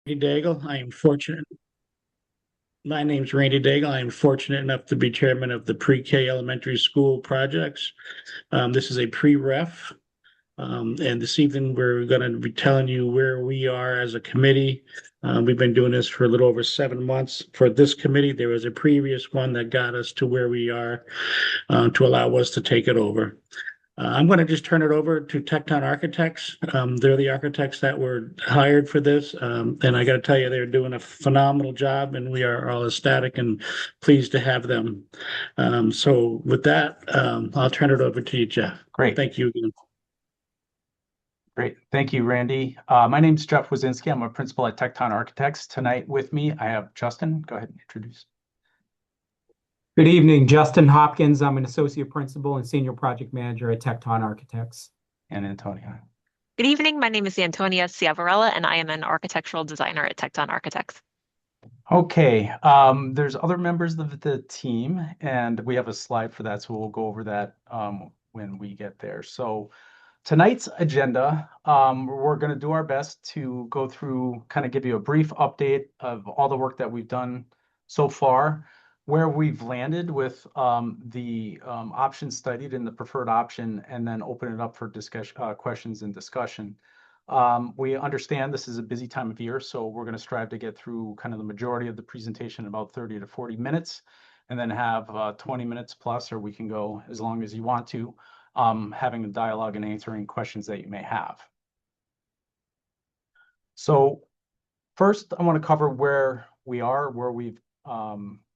Daigle. I am fortunate. My name's Randy Daigle. I am fortunate enough to be chairman of the pre-K elementary school projects. This is a pre-ref, and this evening we're going to be telling you where we are as a committee. We've been doing this for a little over 7 months. For this committee, there was a previous one that got us to where we are to allow us to take it over. I'm going to just turn it over to Tecton Architects. They're the architects that were hired for this. And I got to tell you, they're doing a phenomenal job, and we are all ecstatic and pleased to have them. So with that, I'll turn it over to you, Jeff. Great. Thank you again. Great. Thank you, Randy. My name's Jeff Wazinski. I'm a principal at Tecton Architects. Tonight with me, I have Justin. Go ahead and introduce. Good evening, Justin Hopkins. I'm an associate principal and senior project manager at Tecton Architects. And Antonia. Good evening. My name is Antonia Ciavarella, and I am an architectural designer at Tecton Architects. Okay. There's other members of the team, and we have a slide for that, so we'll go over that when we get there. So tonight's agenda, we're going to do our best to go through, kind of give you a brief update of all the work that we've done so far, where we've landed with the options studied and the preferred option, and then open it up for discussion, questions and discussion. We understand this is a busy time of year, so we're going to strive to get through kind of the majority of the presentation in about 30 to 40 minutes, and then have 20 minutes plus, or we can go as long as you want to, having a dialogue and answering questions that you may have. So first, I want to cover where we are, where we've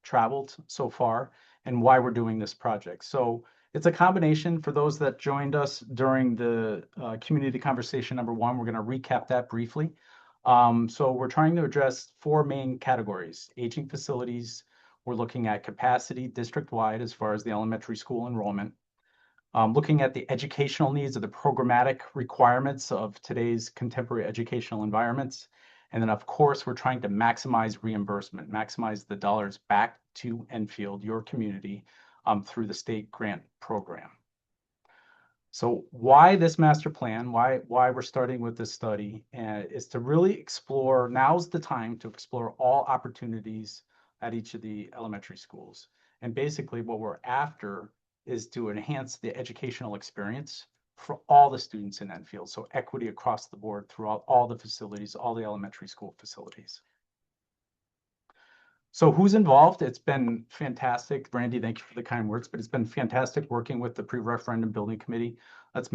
traveled so far, and why we're doing this project. So it's a combination. For those that joined us during the community conversation number one, we're going to recap that briefly. So we're trying to address four main categories: aging facilities. We're looking at capacity district-wide as far as the elementary school enrollment. Looking at the educational needs of the programmatic requirements of today's contemporary educational environments. And then, of course, we're trying to maximize reimbursement, maximize the dollars back to Enfield, your community, through the state grant program. So why this master plan, why we're starting with this study, is to really explore, now's the time to explore all opportunities at each of the elementary schools. And basically what we're after is to enhance the educational experience for all the students in Enfield. So equity across the board throughout all the facilities, all the elementary school facilities. So who's involved? It's been fantastic. Randy, thank you for the kind words, but it's been fantastic working with the pre-referendum building committee. Its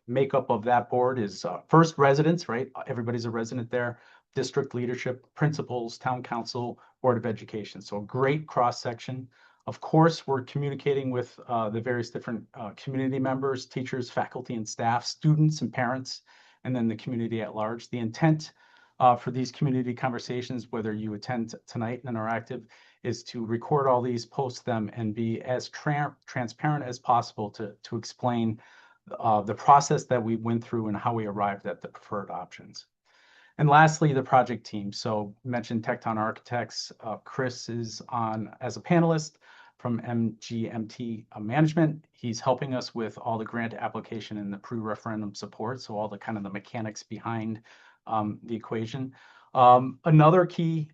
makeup of that board is first residents, right? Everybody's a resident there, district leadership, principals, town council, board of education. So a great cross section. Of course, we're communicating with the various different community members, teachers, faculty and staff, students and parents, and then the community at large. The intent for these community conversations, whether you attend tonight and are active, is to record all these, post them, and be as transparent as possible to explain the process that we went through and how we arrived at the preferred options. And lastly, the project team. So mentioned Tecton Architects. Chris is on as a panelist from MGMT Management. He's helping us with all the grant application and the pre-referendum support. So all the kind of the mechanics behind the equation. Another key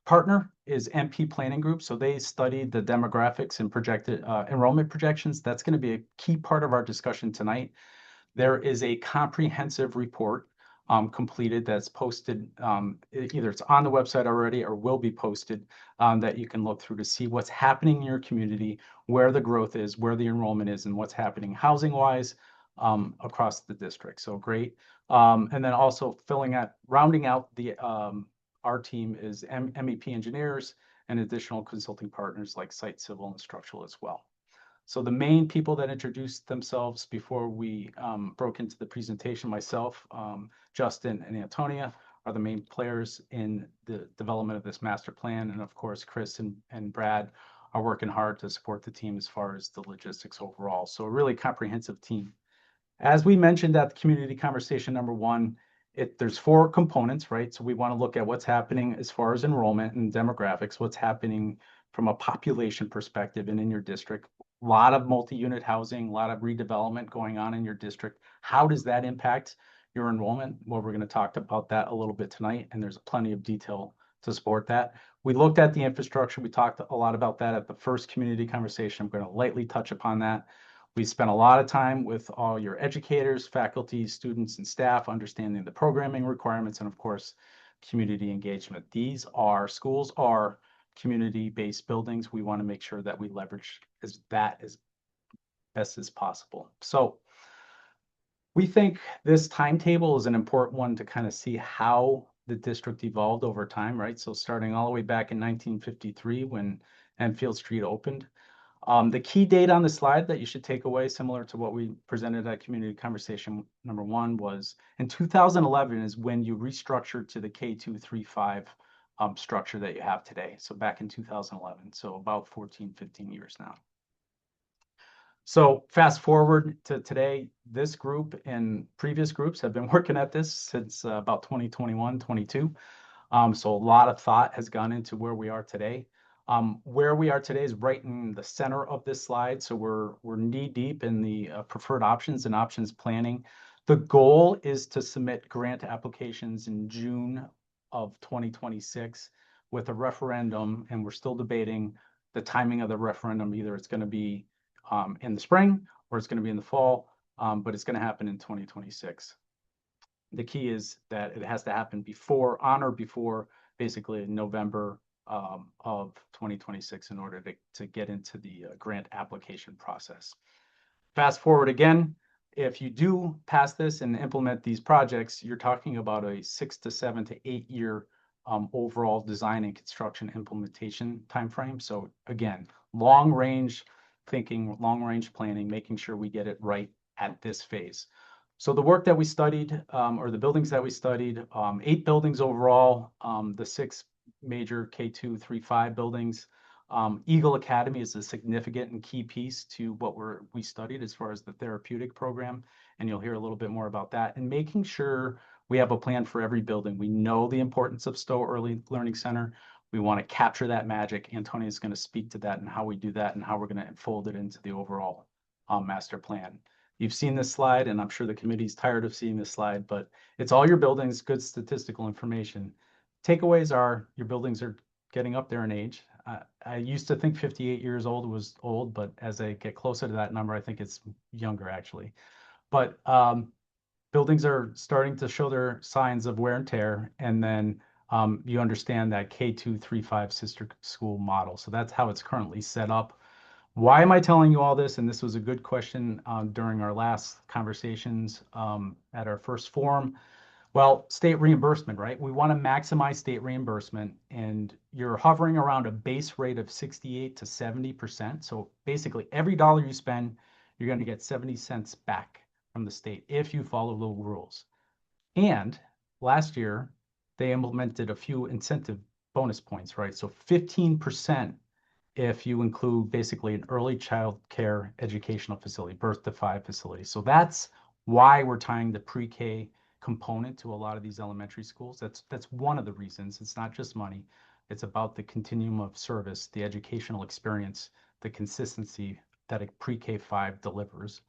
partner is MP Planning Group. So they studied the demographics and projected enrollment projections. That's going to be a key part of our discussion tonight. There is a comprehensive report completed that's posted, either it's on the website already or will be posted, that you can look through to see what's happening in your community, where the growth is, where the enrollment is, and what's happening housing-wise across the district. So great. And then also rounding out the our team is MEP engineers and additional consulting partners like Site Civil and Structural as well. So the main people that introduced themselves before we broke into the presentation, myself, Justin and Antonia, are the main players in the development of this master plan. And of course, Chris and Brad are working hard to support the team as far as the logistics overall. So a really comprehensive team. As we mentioned at the community conversation number one, there's four components, right? So we want to look at what's happening as far as enrollment and demographics, what's happening from a population perspective and in your district. A lot of multi-unit housing, a lot of redevelopment going on in your district. How does that impact your enrollment. Well, we're going to talk about that a little bit tonight, and there's plenty of detail to support that. We looked at the infrastructure. We talked a lot about that at the first community conversation. I'm going to lightly touch upon that. We spent a lot of time with all your educators, faculty, students, and staff understanding the programming requirements and, of course, community engagement. Schools are community-based buildings. We want to make sure that we leverage that as best as possible. So we think this timetable is an important one to kind of see how the district evolved over time, right? So starting all the way back in 1953 when Enfield Street opened. The key date on the slide that you should take away, similar to what we presented at community conversation number 1, was in 2011 is when you restructured to the K235 structure that you have today. So back in 2011, so about 14, 15 years now. So fast forward to today, this group and previous groups have been working at this since about 2021, 22. So a lot of thought has gone into where we are today. Where we are today is right in the center of this slide. So we're knee deep in the preferred options and options planning. The goal is to submit grant applications in June of 2026 with a referendum, and we're still debating the timing of the referendum. Either it's going to be in the spring or it's going to be in the fall, but it's going to happen in 2026. The key is that it has to happen on or before basically November of 2026 in order to get into the grant application process. Fast forward again, if you do pass this and implement these projects, you're talking about a 6 to 7 to 8 year overall design and construction implementation timeframe. So again, long range thinking, long range planning, making sure we get it right at this phase. So the work that we studied, or the buildings that we studied, 8 buildings overall, the 6 major K235 buildings. Eagle Academy is a significant and key piece to what we studied as far as the therapeutic program, and you'll hear a little bit more about that. And making sure we have a plan for every building. We know the importance of Stowe Early Learning Center. We want to capture that magic. Antonia is going to speak to that and how we do that and how we're going to fold it into the overall master plan. You've seen this slide, and I'm sure the committee's tired of seeing this slide, but it's all your buildings, good statistical information. Takeaways are your buildings are getting up there in age. I used to think 58 years old was old, but as I get closer to that number, I think it's younger actually. But buildings are starting to show their signs of wear and tear, and then you understand that K235 sister school model. So that's how it's currently set up. Why am I telling you all this? And this was a good question during our last conversations at our first forum. Well, state reimbursement, right? We want to maximize state reimbursement, and you're hovering around a base rate of 68 to 70%. So basically every dollar you spend, you're going to get 70 cents back from the state if you follow the rules. And last year, they implemented a few incentive bonus points, right? So 15% if you include basically an early child care educational facility, birth to 5 facility. So that's why we're tying the pre-K component to a lot of these elementary schools. That's one of the reasons. It's not just money. It's about the continuum of service, the educational experience, the consistency that a pre-K-5 delivers.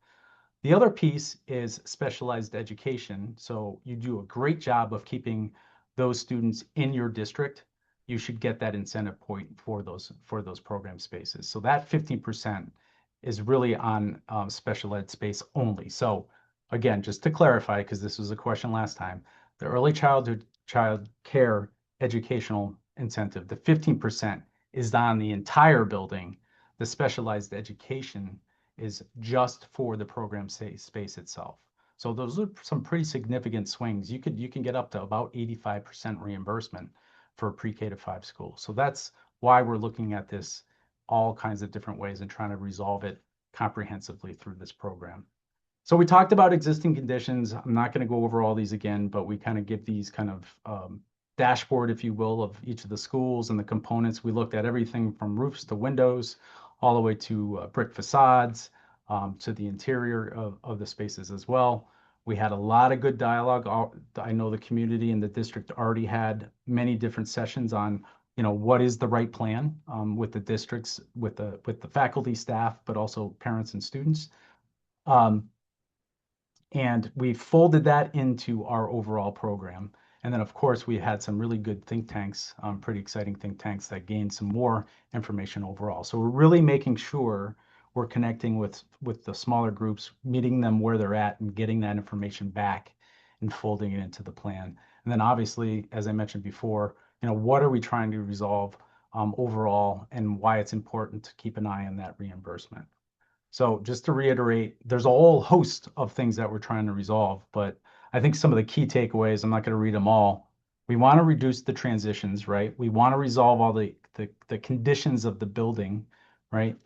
The other piece is specialized education. So you do a great job of keeping those students in your district. You should get that incentive point for those program spaces. So that 15% is really on special ed space only. So again, just to clarify, because this was a question last time, the early childhood child care educational incentive, the 15% is on the entire building. The specialized education is just for the program space itself. So those are some pretty significant swings. You can get up to about 85% reimbursement for a pre-K to 5 school. So that's why we're looking at this all kinds of different ways and trying to resolve it comprehensively through this program. So we talked about existing conditions. I'm not going to go over all these again, but we kind of give these kind of dashboard, if you will, of each of the schools and the components. We looked at everything from roofs to windows, all the way to brick facades, to the interior of the spaces as well. We had a lot of good dialogue. I know the community and the district already had many different sessions on, what is the right plan with the districts, with the faculty, staff, but also parents and students. And we folded that into our overall program. And then, of course, we had some really good think tanks, pretty exciting think tanks that gained some more information overall. So we're really making sure we're connecting with the smaller groups, meeting them where they're at and getting that information back and folding it into the plan. And then obviously, as I mentioned before, what are we trying to resolve overall and why it's important to keep an eye on that reimbursement. So just to reiterate, there's a whole host of things that we're trying to resolve, but I think some of the key takeaways, I'm not going to read them all. We want to reduce the transitions, right? We want to resolve all the conditions of the building, right?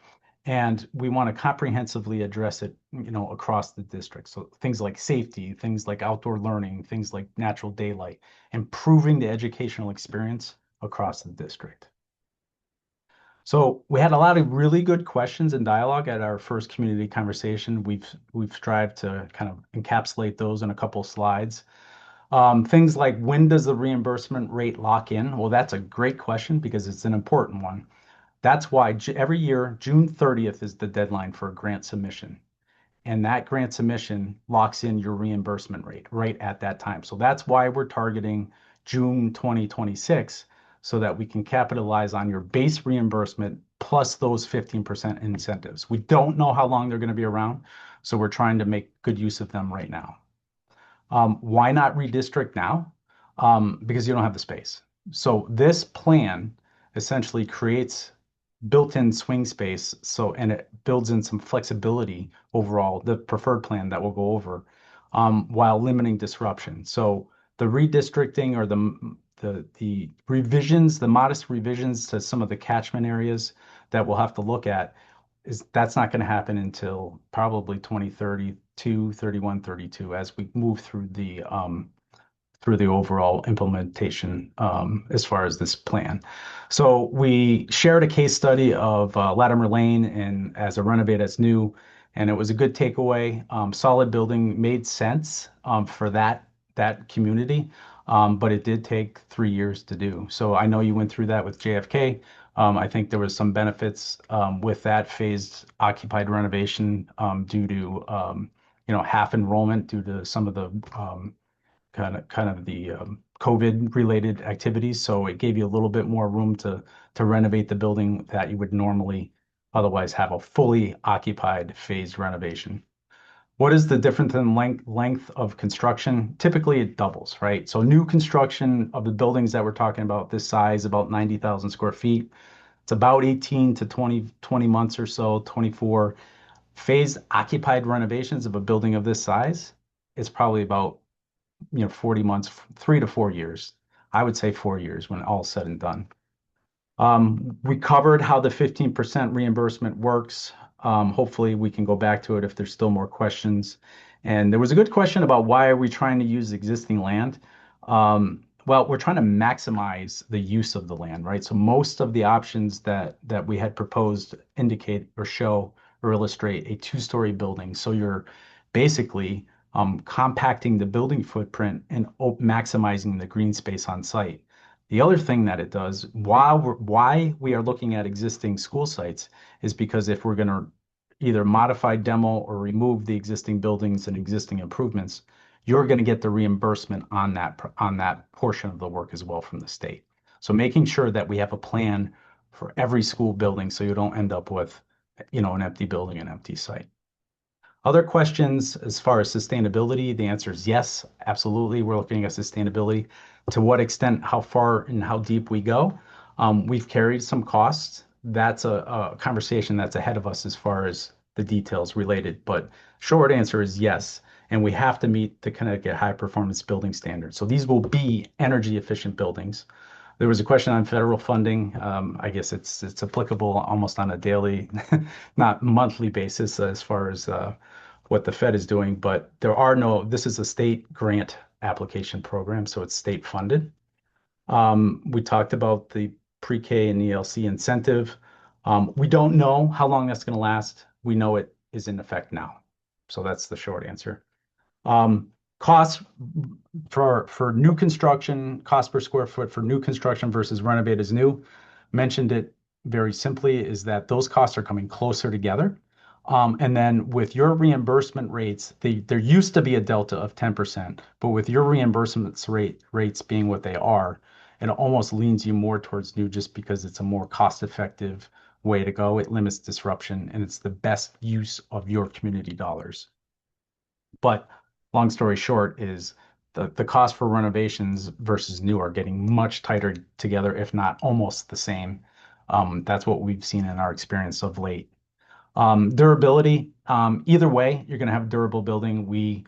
And we want to comprehensively address it, across the district. So things like safety, things like outdoor learning, things like natural daylight, improving the educational experience across the district. So we had a lot of really good questions and dialogue at our first community conversation. We've strived to kind of encapsulate those in a couple slides. Things like, when does the reimbursement rate lock in? Well, that's a great question because it's an important one. That's why every year, June 30th is the deadline for a grant submission. And that grant submission locks in your reimbursement rate right at that time. So that's why we're targeting June 2026, so that we can capitalize on your base reimbursement plus those 15% incentives. We don't know how long they're going to be around, so we're trying to make good use of them right now. Why not redistrict now? Because you don't have the space. So this plan essentially creates built-in swing space, and it builds in some flexibility overall, the preferred plan that we'll go over, while limiting disruption. So the redistricting, or the revisions, the modest revisions to some of the catchment areas that we'll have to look at, that's not going to happen until probably 2032, 31, 32, as we move through the overall implementation as far as this plan. So we shared a case study of Latimer Lane and as a renovate as new, and it was a good takeaway. Solid building made sense for that community. But it did take 3 years to do. So I know you went through that with JFK. I think there was some benefits with that phased occupied renovation due to half enrollment due to some of the kind of the COVID related activities. So it gave you a little bit more room to renovate the building that you would normally otherwise have a fully occupied phased renovation. What is the difference in length of construction? Typically it doubles, right? So new construction of the buildings that we're talking about this size, about 90,000 square feet, it's about 18 to 20 months or so, 24. Phased occupied renovations of a building of this size is probably about 40 months, 3 to 4 years. I would say 4 years when all said and done. We covered how the 15% reimbursement works. Hopefully we can go back to it if there's still more questions. And there was a good question about, why are we trying to use existing land? Well, we're trying to maximize the use of the land, right? So most of the options that we had proposed indicate or show or illustrate a 2-story building. So you're basically compacting the building footprint and maximizing the green space on site. The other thing that it does, why we are looking at existing school sites, is because if we're going to either modify, demo, or remove the existing buildings and existing improvements, you're going to get the reimbursement on that portion of the work as well from the state. So making sure that we have a plan for every school building, so you don't end up with an empty building, an empty site. Other questions as far as sustainability, the answer is yes, absolutely. We're looking at sustainability. To what extent, how far and how deep we go. We've carried some costs. That's a conversation that's ahead of us as far as the details related, but short answer is yes. And we have to meet the Connecticut High Performance Building Standards. So these will be energy efficient buildings. There was a question on federal funding. I guess it's applicable almost on a daily, not monthly basis as far as what the Fed is doing, but this is a state grant application program, so it's state funded. We talked about the pre-K and ELC incentive. We don't know how long that's going to last. We know it is in effect now. So that's the short answer. Costs for new construction, cost per square foot for new construction versus renovate as new. Mentioned it very simply, is that those costs are coming closer together. And then with your reimbursement rates, there used to be a delta of 10%, but with your rates being what they are, it almost leans you more towards new just because it's a more cost-effective way to go. It limits disruption and it's the best use of your community dollars. But long story short is the cost for renovations versus new are getting much tighter together, if not almost the same. That's what we've seen in our experience of late. Durability, either way, you're going to have a durable building.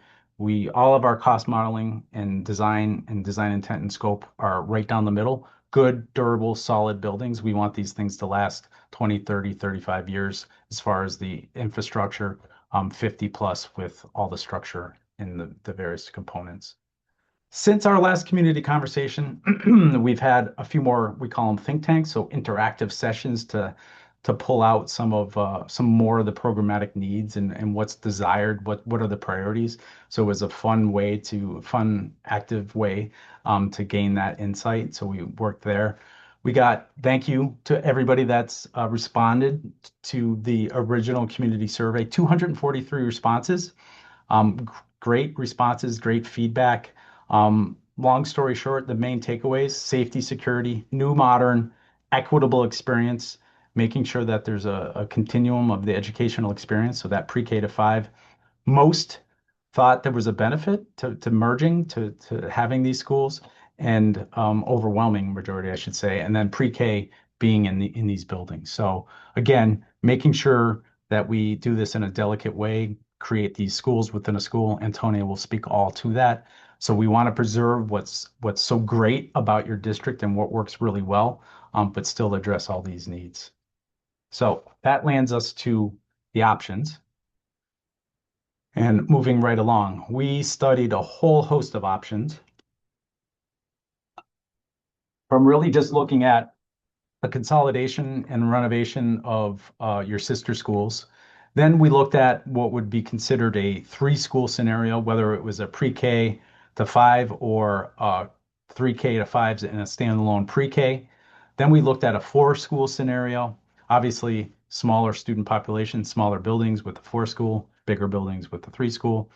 All of our cost modeling and design intent and scope are right down the middle. Good, durable, solid buildings. We want these things to last 20, 30, 35 years as far as the infrastructure, 50 plus with all the structure in the various components. Since our last community conversation, we've had a few more, we call them think tanks, so interactive sessions to pull out some more of the programmatic needs and what's desired, what are the priorities. So it was a fun, active way to gain that insight. So we worked there. Thank you to everybody that's responded to the original community survey, 243 responses. Great responses, great feedback. Long story short, the main takeaways: safety, security, new, modern, equitable experience, making sure that there's a continuum of the educational experience, so that pre-K to 5. Most thought there was a benefit to merging, to having these schools, and overwhelming majority, I should say, and then pre-K being in these buildings. So again, making sure that we do this in a delicate way, create these schools within a school. Antonia will speak all to that. So we want to preserve what's so great about your district and what works really well, but still address all these needs. So that lands us to the options. And moving right along, we studied a whole host of options from really just looking at a consolidation and renovation of your sister schools. Then we looked at what would be considered a 3-school scenario, whether it was a pre-K to 5 or 3K to 5s in a standalone pre-K. Then we looked at a 4-school scenario, obviously smaller student population, smaller buildings with the 4-school, bigger buildings with the 3-school.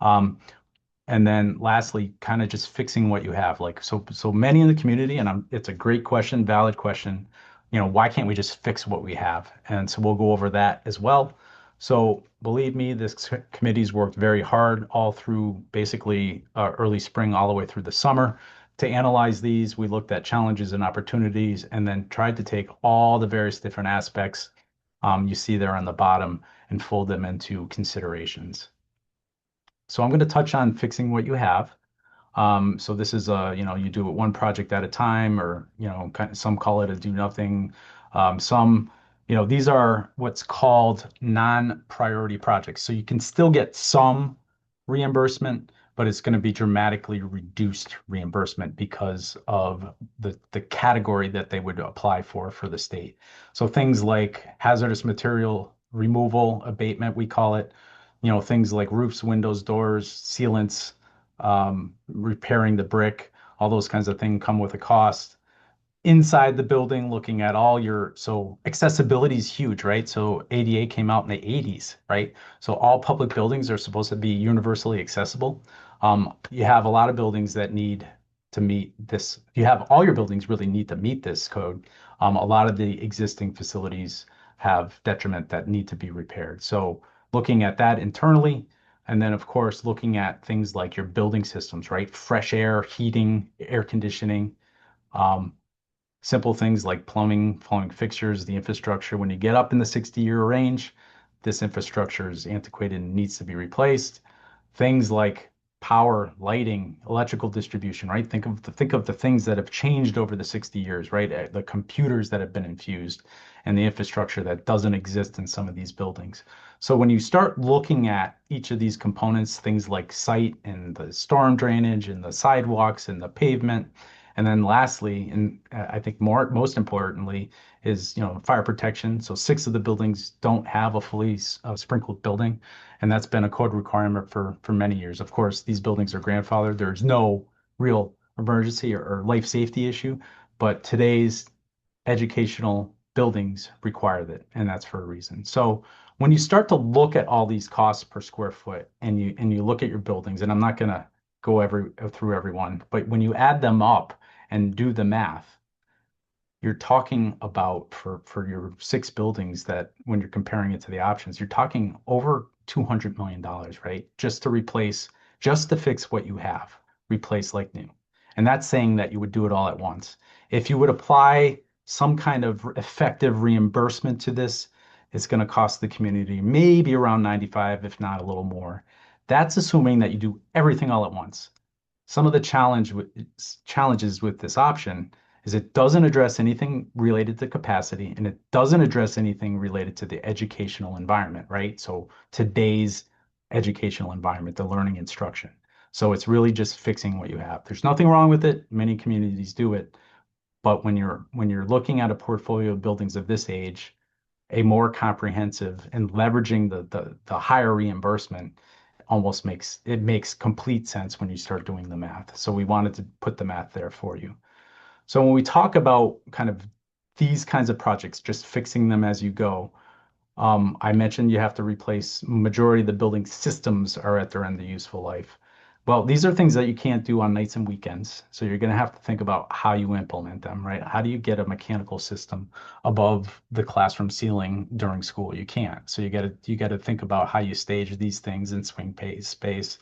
And then lastly, kind of just fixing what you have. Like so many in the community, and it's a great question, valid question. Why can't we just fix what we have? And so we'll go over that as well. So believe me, this committee's worked very hard all through basically early spring, all the way through the summer to analyze these. We looked at challenges and opportunities and then tried to take all the various different aspects you see there on the bottom and fold them into considerations. So I'm going to touch on fixing what you have. So this is you do it one project at a time, or some call it a do nothing. These are what's called non-priority projects. So you can still get some reimbursement, but it's going to be dramatically reduced reimbursement because of the category that they would apply for the state. So things like hazardous material removal, abatement, we call it. Things like roofs, windows, doors, sealants, repairing the brick, all those kinds of things come with a cost. Inside the building, looking at so accessibility is huge, right? So ADA came out in the 80s, right? So all public buildings are supposed to be universally accessible. You have a lot of buildings that need to meet this. All your buildings really need to meet this code. A lot of the existing facilities have detriment that need to be repaired. So looking at that internally, and then of course, looking at things like your building systems, right? Fresh air, heating, air conditioning, simple things like plumbing fixtures, the infrastructure. When you get up in the 60-year range, this infrastructure is antiquated and needs to be replaced. Things like power, lighting, electrical distribution, right? Think of the things that have changed over the 60 years, right? The computers that have been infused and the infrastructure that doesn't exist in some of these buildings. So when you start looking at each of these components, things like site and the storm drainage and the sidewalks and the pavement, and then lastly, and I think most importantly, is fire protection. So 6 of the buildings don't have a fully sprinkled building, and that's been a code requirement for many years. Of course, these buildings are grandfathered. There's no real emergency or life safety issue, but today's educational buildings require that, and that's for a reason. So When you start to look at all these costs per square foot and you look at your buildings, and I'm not going to go through every one, but when you add them up and do the math, you're talking about for your 6 buildings that when you're comparing it to the options, you're talking over $200 million, right? Just to fix what you have, replace like new. And that's saying that you would do it all at once. If you would apply some kind of effective reimbursement to this, it's going to cost the community maybe around 95, if not a little more. That's assuming that you do everything all at once. Some of the challenges with this option is it doesn't address anything related to capacity, and it doesn't address anything related to the educational environment, right? So today's educational environment, the learning instruction. So it's really just fixing what you have. There's nothing wrong with it. Many communities do it. But when you're looking at a portfolio of buildings of this age, a more comprehensive and leveraging the higher reimbursement almost makes complete sense when you start doing the math. So we wanted to put the math there for you. So when we talk about kind of these kinds of projects, just fixing them as you go, I mentioned you have to replace majority of the building systems are at their end of useful life. Well, these are things that you can't do on nights and weekends. So you're going to have to think about how you implement them, right? How do you get a mechanical system above the classroom ceiling during school? You can't. So you got to think about how you stage these things in swing space.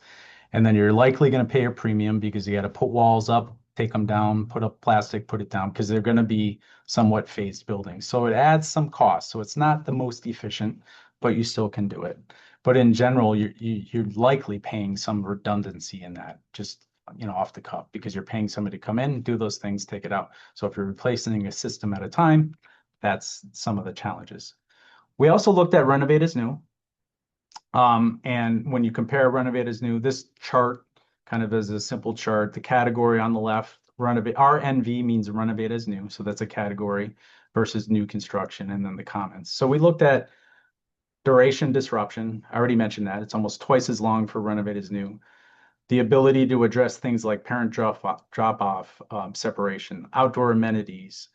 And then you're likely going to pay a premium because you got to put walls up, take them down, put up plastic, put it down, because they're going to be somewhat phased buildings. So it adds some cost. So it's not the most efficient, but you still can do it. But in general, you're likely paying some redundancy in that, just off the cuff, because you're paying somebody to come in, do those things, take it out. So if you're replacing a system at a time, that's some of the challenges. We also looked at renovate as new. And when you compare renovate as new, this chart kind of is a simple chart. The category on the left, renovate, RNV means renovate as new. So that's a category versus new construction, and then the comments. So we looked at duration disruption. I already mentioned that. It's almost twice as long for renovate as new. The ability to address things like parent drop-off, separation, outdoor amenities,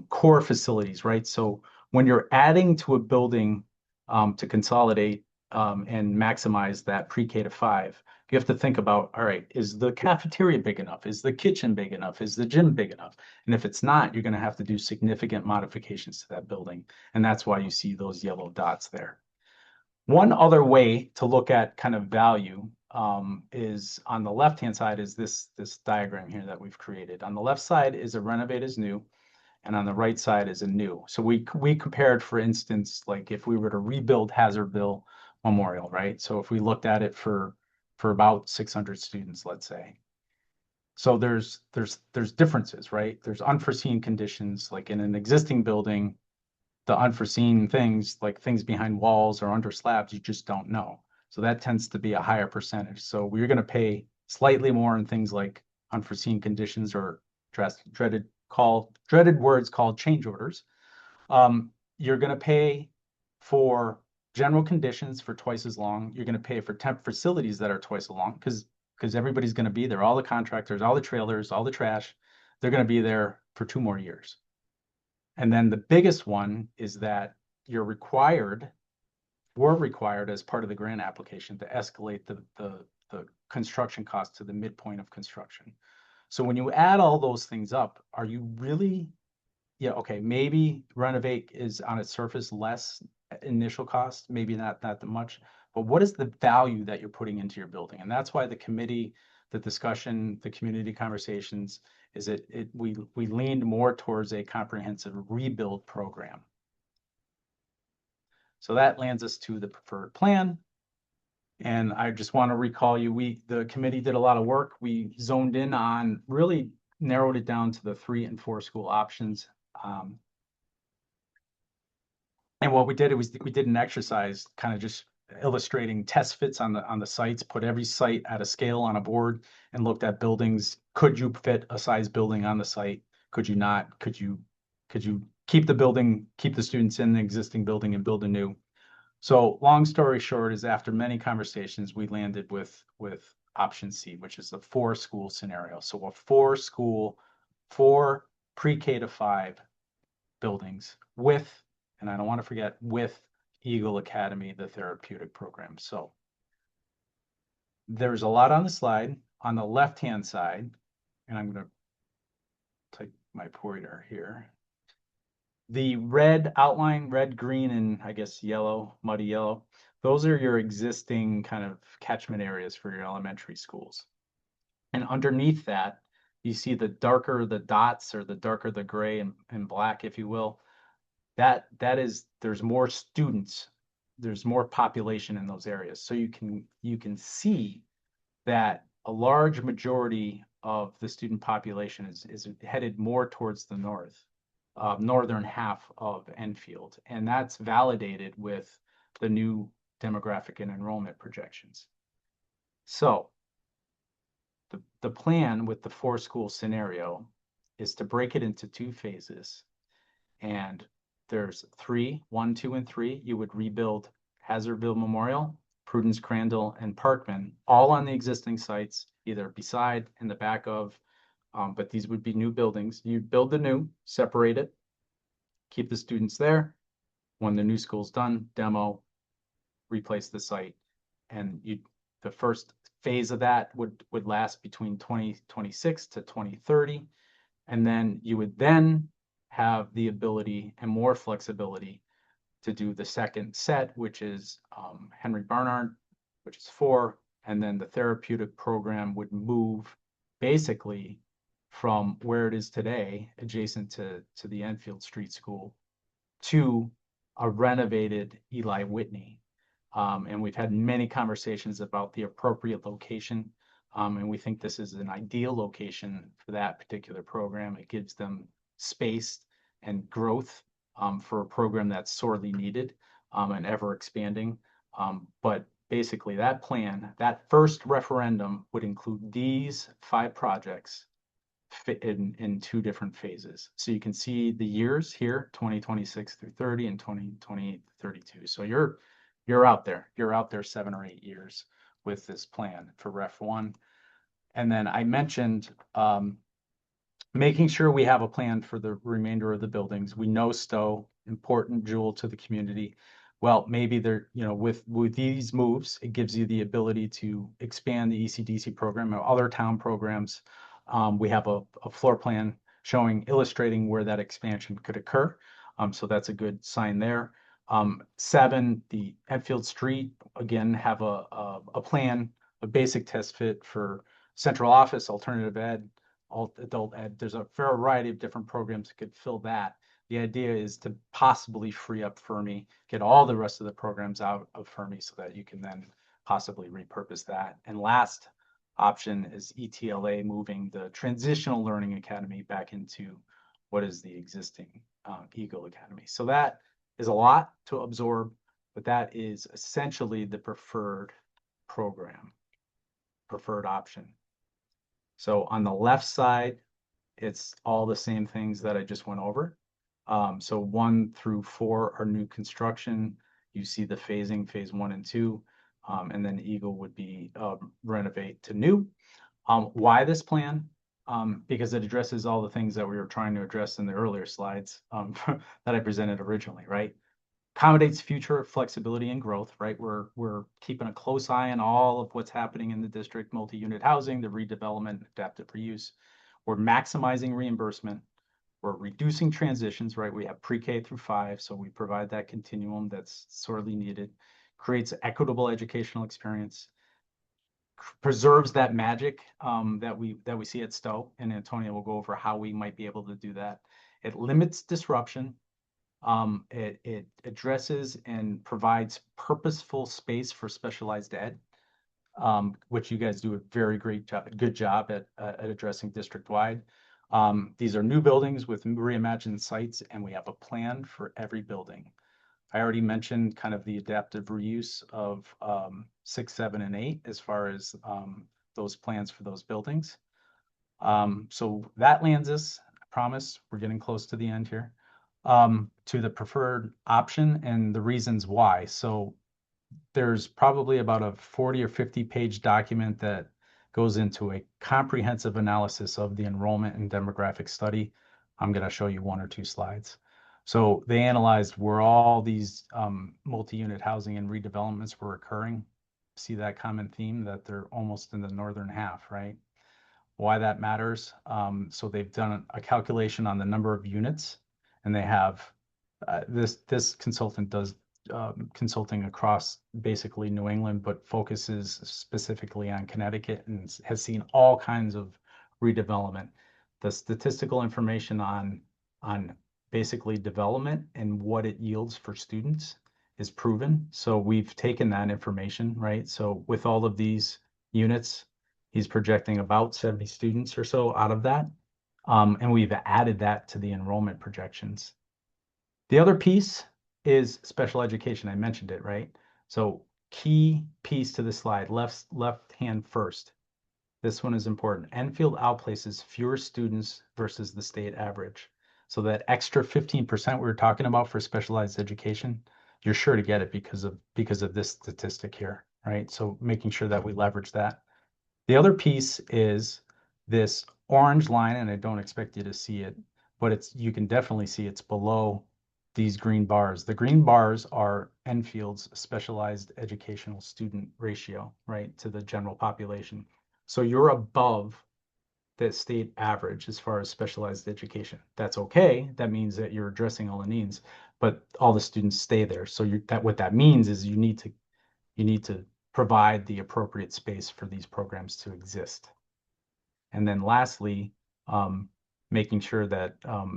core facilities, right? So when you're adding to a building to consolidate and maximize that pre-K to 5, you have to think about, all right, is the cafeteria big enough? Is the kitchen big enough? Is the gym big enough? And if it's not, you're going to have to do significant modifications to that building. And that's why you see those yellow dots there. One other way to look at kind of value is on the left-hand side is this diagram here that we've created. On the left side is a renovate as new, and on the right side is a new. So we compared, for instance, like if we were to rebuild Hazardville Memorial, right? So if we looked at it for about 600 students, let's say. So there's differences, right? There's unforeseen conditions, like in an existing building, the unforeseen things, like things behind walls or under slabs, you just don't know. So that tends to be a higher percentage. So we're going to pay slightly more in things like unforeseen conditions or dreaded words called change orders. You're going to pay for general conditions for twice as long. You're going to pay for temp facilities that are twice as long because everybody's going to be there. All the contractors, all the trailers, all the trash, they're going to be there for 2 more years. And then the biggest one is that we're required as part of the grant application to escalate the construction cost to the midpoint of construction. So when you add all those things up, are you really, yeah, okay, maybe renovate is on its surface less initial cost, maybe not that much, but what is the value that you're putting into your building? And that's why the committee, the discussion, the community conversations, is we leaned more towards a comprehensive rebuild program. So that lands us to the preferred plan. And I just want to recall you, the committee did a lot of work. We zoned in on, really narrowed it down to the 3 and 4 school options. And what we did was we did an exercise kind of just illustrating test fits on the sites, put every site at a scale on a board and looked at buildings. Could you fit a size building on the site? Could you not? Could you keep the building, keep the students in the existing building and build a new? So long story short is after many conversations, we landed with option C, which is the 4 school scenario. So a 4 pre-K to 5 buildings with, and I don't want to forget, with Eagle Academy, the therapeutic program. So there's a lot on the slide. On the left-hand side, and I'm going to take my pointer here. The red outline, red, green, and I guess yellow, muddy yellow, those are your existing kind of catchment areas for your elementary schools. And underneath that, you see the darker the dots, or the darker the gray and black, if you will, that is, there's more students, there's more population in those areas. So you can see that a large majority of the student population is headed more towards the northern half of Enfield. And that's validated with the new demographic and enrollment projections. So the plan with the 4-school scenario is to break it into 2 phases. And there's 3, 1, 2, and 3. You would rebuild Hazardville Memorial, Prudence, Crandall, and Parkman, all on the existing sites, either beside, in the back of, but these would be new buildings. You'd build the new, separate it, keep the students there. When the new school's done, demo, replace the site. And the first phase of that would last between 2026 to 2030. And then you would then have the ability and more flexibility to do the second set, which is Henry Barnard, which is 4. And then the therapeutic program would move basically from where it is today, adjacent to the Enfield Street School, to a renovated Eli Whitney. And we've had many conversations about the appropriate location. And we think this is an ideal location for that particular program. It gives them space and growth for a program that's sorely needed and ever expanding. But basically that plan, that first referendum would include these 5 projects fit in 2 different phases. So you can see the years here, 2026 through 30 and 2028 to 32. So you're out there 7 or 8 years with this plan for Ref 1. And then I mentioned making sure we have a plan for the remainder of the buildings. We know Stowe, important jewel to the community. Well, maybe with these moves, it gives you the ability to expand the ECDC program or other town programs. We have a floor plan illustrating where that expansion could occur. So that's a good sign there. 7, the Enfield Street, again, have a plan, a basic test fit for central office, alternative ed, adult ed. There's a variety of different programs that could fill that. The idea is to possibly free up Fermi, get all the rest of the programs out of Fermi so that you can then possibly repurpose that. And last option is ETLA, moving the Transitional Learning Academy back into what is the existing Eagle Academy. So that is a lot to absorb, but that is essentially the preferred program, preferred option. So on the left side, it's all the same things that I just went over. So 1 through 4 are new construction. You see the phasing, phase 1 and 2, and then Eagle would be renovate to new. Why this plan? Because it addresses all the things that we were trying to address in the earlier slides that I presented originally, right? Accommodates future flexibility and growth, right? We're keeping a close eye on all of what's happening in the district, multi-unit housing, the redevelopment, adaptive reuse. We're maximizing reimbursement. We're reducing transitions, right? We have pre-K through 5, so we provide that continuum that's sorely needed. Creates equitable educational experience. Preserves that magic that we see at Stowe, and Antonia will go over how we might be able to do that. It limits disruption. It addresses and provides purposeful space for specialized ed, which you guys do a very good job at addressing district-wide. These are new buildings with reimagined sites, and we have a plan for every building. I already mentioned kind of the adaptive reuse of 6, 7, and 8 as far as those plans for those buildings. So that lands us, I promise, we're getting close to the end here, to the preferred option and the reasons why. So there's probably about a 40 or 50 page document that goes into a comprehensive analysis of the enrollment and demographic study. I'm going to show you 1 or 2 slides. So they analyzed where all these multi-unit housing and redevelopments were occurring. See that common theme that they're almost in the northern half, right? Why that matters. So they've done a calculation on the number of units, and they have this consultant does consulting across basically New England, but focuses specifically on Connecticut and has seen all kinds of redevelopment. The statistical information on basically development and what it yields for students is proven. So we've taken that information, right? So with all of these units, he's projecting about 70 students or so out of that. And we've added that to the enrollment projections. The other piece is special education. I mentioned it, right? So key piece to the slide, left hand first. This one is important. Enfield outplaces fewer students versus the state average. So that extra 15% we were talking about for specialized education, you're sure to get it because of this statistic here, right? So making sure that we leverage that. The other piece is this orange line, and I don't expect you to see it, but you can definitely see it's below these green bars. The green bars are Enfield's specialized educational student ratio, right, to the general population. So you're above the state average as far as specialized education. That's okay. That means that you're addressing all the needs, but all the students stay there. So what that means is you need to provide the appropriate space for these programs to exist. And then lastly, making sure that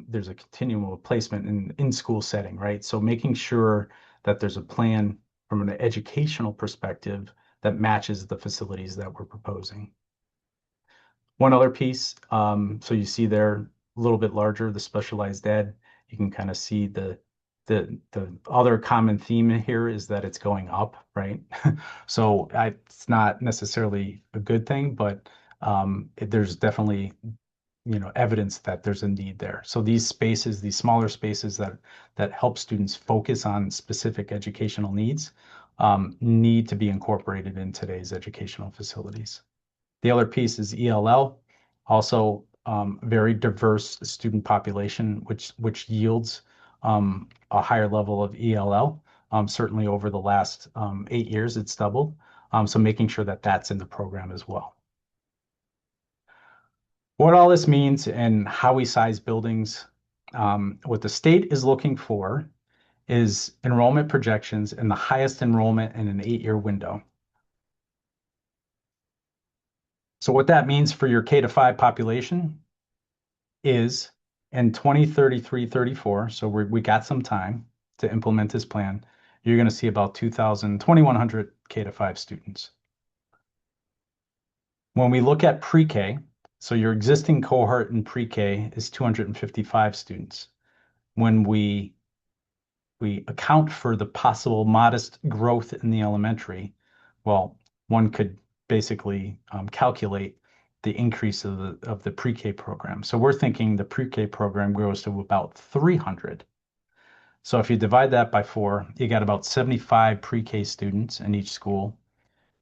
there's a continuum of placement in school setting, right? So making sure that there's a plan from an educational perspective that matches the facilities that we're proposing. One other piece, so you see there a little bit larger, the specialized ed. You can kind of see the other common theme here is that it's going up, right? So it's not necessarily a good thing, but there's definitely evidence that there's a need there. So these spaces, these smaller spaces that help students focus on specific educational needs, need to be incorporated in today's educational facilities. The other piece is ELL, also very diverse student population, which yields a higher level of ELL. Certainly over the last 8 years, it's doubled. So making sure that that's in the program as well. What all this means and how we size buildings, what the state is looking for is enrollment projections and the highest enrollment in an 8-year window. So what that means for your K-5 population is in 2033-34, so we got some time to implement this plan, you're going to see about 2,100 K-5 students. When we look at pre-K, so your existing cohort in pre-K is 255 students. When we account for the possible modest growth in the elementary, well, one could basically calculate the increase of the pre-K program. So we're thinking the pre-K program grows to about 300. So if you divide that by 4, you got about 75 pre-K students in each school.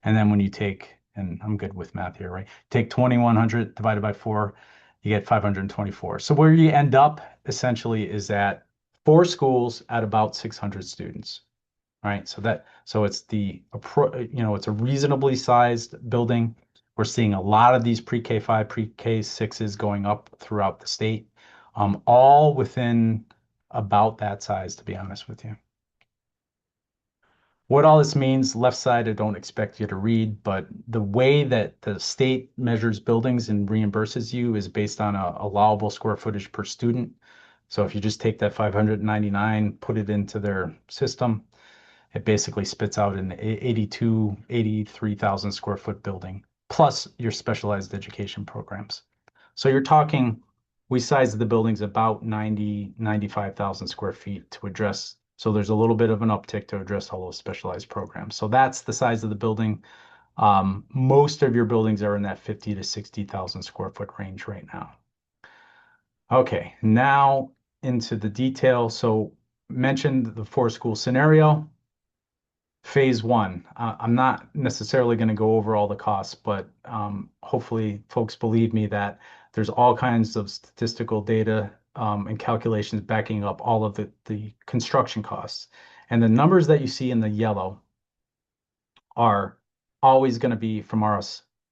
And then when you take, and I'm good with math here, right? Take 2,100 divided by 4, you get 524. So where you end up essentially is at 4 schools at about 600 students, right? So it's it's a reasonably sized building. We're seeing a lot of these pre-K5, pre-K6s going up throughout the state, all within about that size, to be honest with you. What all this means, left side, I don't expect you to read, but the way that the state measures buildings and reimburses you is based on a allowable square footage per student. So if you just take that 599, put it into their system, it basically spits out an 83,000 square foot building, plus your specialized education programs. So you're talking, we sized the buildings about 95,000 square feet to address. So there's a little bit of an uptick to address all those specialized programs. So that's the size of the building. Most of your buildings are in that 50 to 60,000 square foot range right now. Okay, now into the detail. So mentioned the 4-school scenario. Phase 1, I'm not necessarily going to go over all the costs, but hopefully folks believe me that there's all kinds of statistical data and calculations backing up all of the construction costs. And the numbers that you see in the yellow are always going to be from our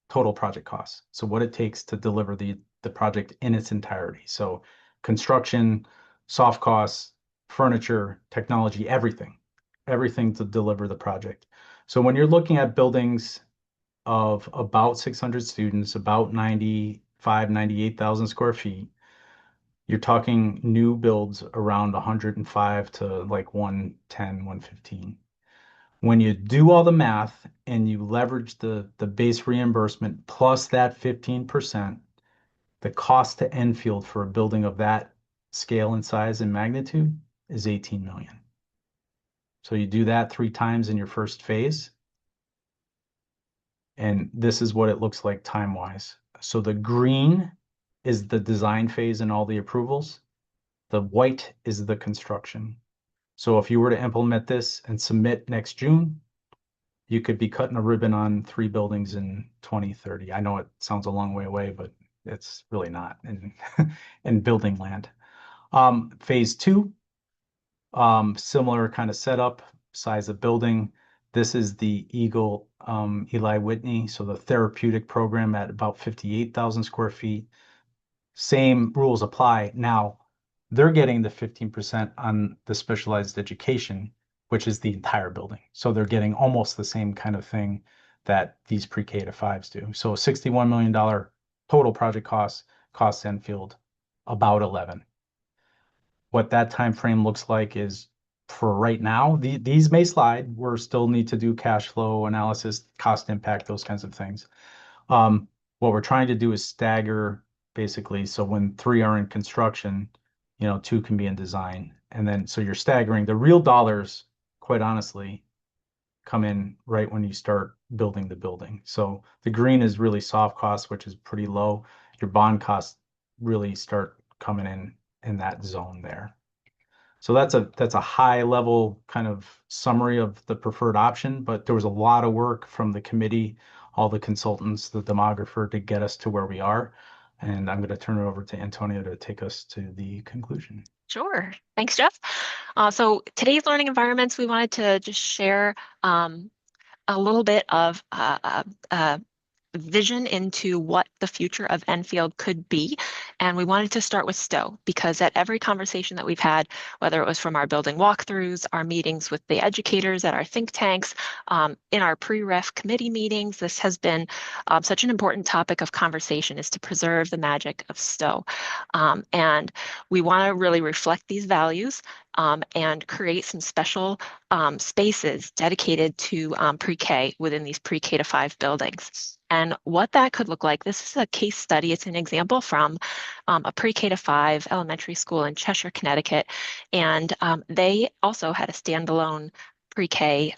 total project costs. So what it takes to deliver the project in its entirety. So construction, soft costs, furniture, technology, everything to deliver the project. So when you're looking at buildings of about 600 students, about 98,000 square feet, you're talking new builds around 105 to like 110, 115. When you do all the math and you leverage the base reimbursement plus that 15%, the cost to Enfield for a building of that scale and size and magnitude is 18 million. So you do that 3 times in your first phase, and this is what it looks like time-wise. So the green is the design phase and all the approvals. The white is the construction. So if you were to implement this and submit next June, you could be cutting a ribbon on 3 buildings in 2030. I know it sounds a long way away, but it's really not in building land. Phase 2, similar kind of setup, size of building. This is the Eagle Eli Whitney, so the therapeutic program at about 58,000 square feet. Same rules apply. Now, they're getting the 15% on the specialized education, which is the entire building. So they're getting almost the same kind of thing that these pre-K to 5s do. So $61 million total project costs Enfield about 11. What that time frame looks like is, for right now, these may slide. We're still need to do cash flow analysis, cost impact, those kinds of things. What we're trying to do is stagger, basically, so when 3 are in construction, 2 can be in design. And then, so you're staggering. The real dollars, quite honestly, come in right when you start building the building. So the green is really soft costs, which is pretty low. Your bond costs really start coming in that zone there. So that's a high level kind of summary of the preferred option, but there was a lot of work from the committee, all the consultants, the demographer to get us to where we are. And I'm going to turn it over to Antonia to take us to the conclusion. Sure. Thanks, Jeff. So today's learning environments, we wanted to just share a little bit of vision into what the future of Enfield could be. And we wanted to start with Stowe, because at every conversation that we've had, whether it was from our building walkthroughs, our meetings with the educators at our think tanks, in our pre-ref committee meetings, this has been such an important topic of conversation, is to preserve the magic of Stowe. And we want to really reflect these values and create some special spaces dedicated to pre-K within these pre-K to 5 buildings. And what that could look like, this is a case study. It's an example from a pre-K to 5 elementary school in Cheshire, Connecticut. And they also had a standalone pre-K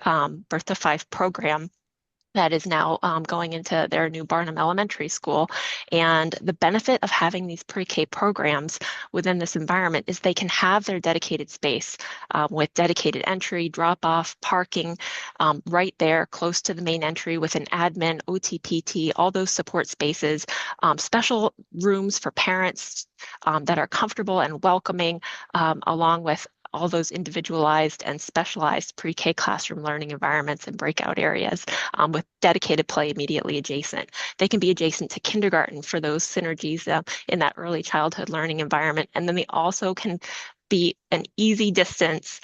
birth to 5 program that is now going into their new Barnum Elementary School. And the benefit of having these pre-K programs within this environment is they can have their dedicated space with dedicated entry, drop-off, parking right there close to the main entry with an admin, OTPT, all those support spaces, special rooms for parents that are comfortable and welcoming, along with all those individualized and specialized pre-K classroom learning environments and breakout areas with dedicated play immediately adjacent. They can be adjacent to kindergarten for those synergies in that early childhood learning environment. And then they also can be an easy distance.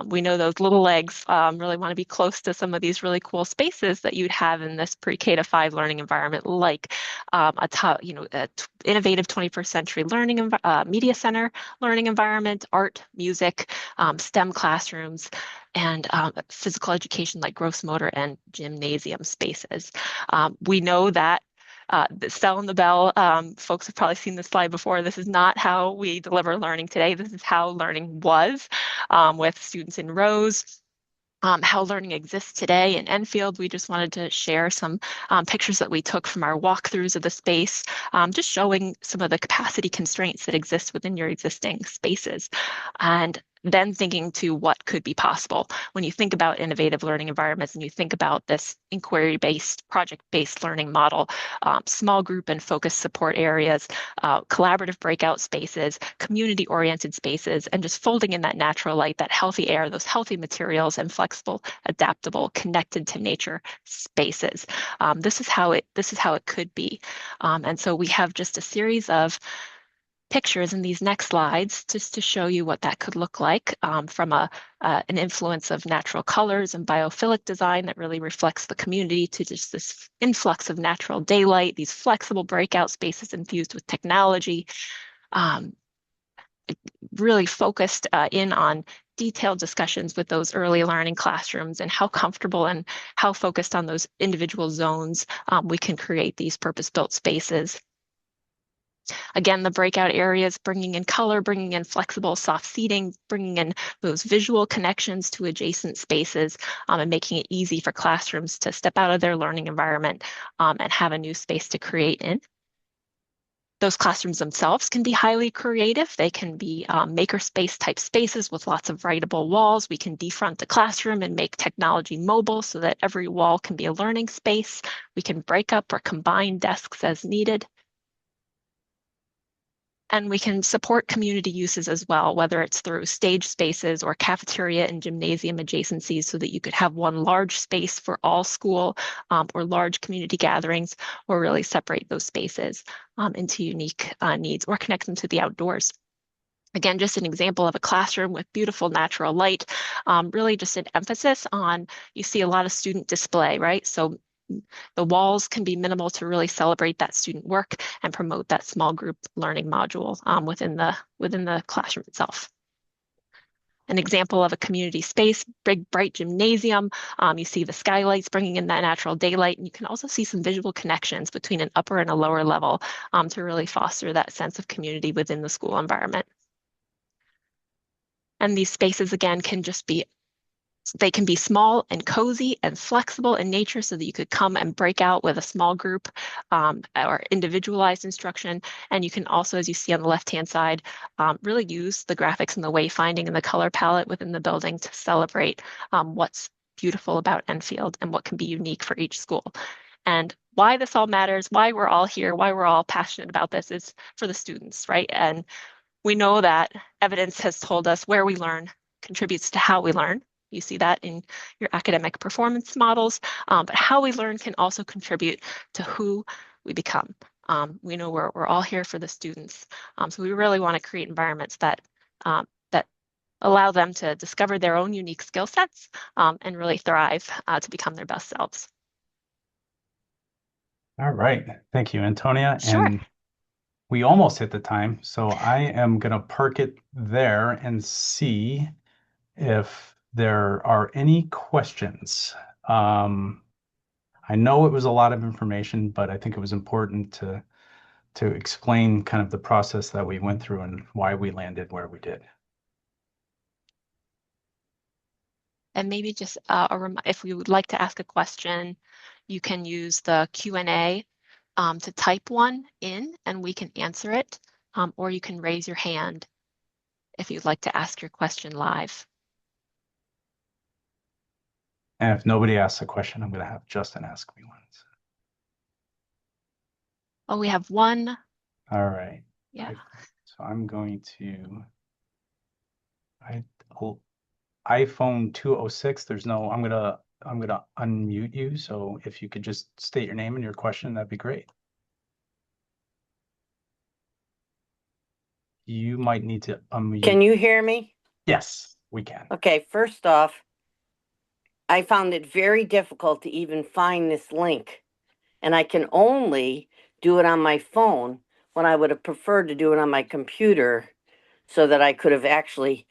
We know those little legs really want to be close to some of these really cool spaces that you'd have in this pre-K to 5 learning environment, like a innovative 21st century learning media center learning environment, art, music, STEM classrooms, and physical education like gross motor and gymnasium spaces. We know that the Cell and the Bell, folks have probably seen this slide before. This is not how we deliver learning today. This is how learning was with students in rows. How learning exists today in Enfield. We just wanted to share some pictures that we took from our walkthroughs of the space, just showing some of the capacity constraints that exist within your existing spaces. And then thinking to what could be possible. When you think about innovative learning environments and you think about this inquiry-based, project-based learning model, small group and focused support areas, collaborative breakout spaces, community-oriented spaces, and just folding in that natural light, that healthy air, those healthy materials, and flexible, adaptable, connected to nature spaces. This is how it could be. And so we have just a series of pictures in these next slides just to show you what that could look like, from an influence of natural colors and biophilic design that really reflects the community, to just this influx of natural daylight, these flexible breakout spaces infused with technology, really focused in on detailed discussions with those early learning classrooms and how comfortable and how focused on those individual zones we can create these purpose-built spaces. Again, the breakout areas, bringing in color, bringing in flexible soft seating, bringing in those visual connections to adjacent spaces, and making it easy for classrooms to step out of their learning environment and have a new space to create in. Those classrooms themselves can be highly creative. They can be makerspace type spaces with lots of writable walls. We can defront the classroom and make technology mobile so that every wall can be a learning space. We can break up or combine desks as needed. And we can support community uses as well, whether it's through stage spaces or cafeteria and gymnasium adjacencies, so that you could have one large space for all school or large community gatherings, or really separate those spaces into unique needs, or connect them to the outdoors. Again, just an example of a classroom with beautiful natural light, really just an emphasis on, you see a lot of student display, right? So the walls can be minimal to really celebrate that student work and promote that small group learning module within the classroom itself. An example of a community space, big bright gymnasium. You see the skylights bringing in that natural daylight, and you can also see some visual connections between an upper and a lower level to really foster that sense of community within the school environment. And these spaces, again, they can be small and cozy and flexible in nature, so that you could come and break out with a small group or individualized instruction. And you can also, as you see on the left-hand side, really use the graphics and the wayfinding and the color palette within the building to celebrate what's beautiful about Enfield and what can be unique for each school. And why this all matters, why we're all here, why we're all passionate about this, is for the students, right? And we know that evidence has told us where we learn contributes to how we learn. You see that in your academic performance models, but how we learn can also contribute to who we become. We know we're all here for the students, so we really want to create environments that allow them to discover their own unique skill sets and really thrive to become their best selves. All right. Thank you, Antonia. Sure. And we almost hit the time, so I am going to park it there and see if there are any questions. I know it was a lot of information, but I think it was important to explain kind of the process that we went through and why we landed where we did. And maybe just if you would like to ask a question, you can use the Q&A to type one in and we can answer it, or you can raise your hand if you'd like to ask your question live. And if nobody asks a question, I'm going to have Justin ask me one. Oh, we have one. All right. Yeah. So I'm going to iPhone 206. There's no, I'm gonna unmute you. So if you could just state your name and your question, that'd be great. You might need to unmute. Can you hear me? Yes, we can. Okay, first off, I found it very difficult to even find this link, and I can only do it on my phone when I would have preferred to do it on my computer so that I could have actually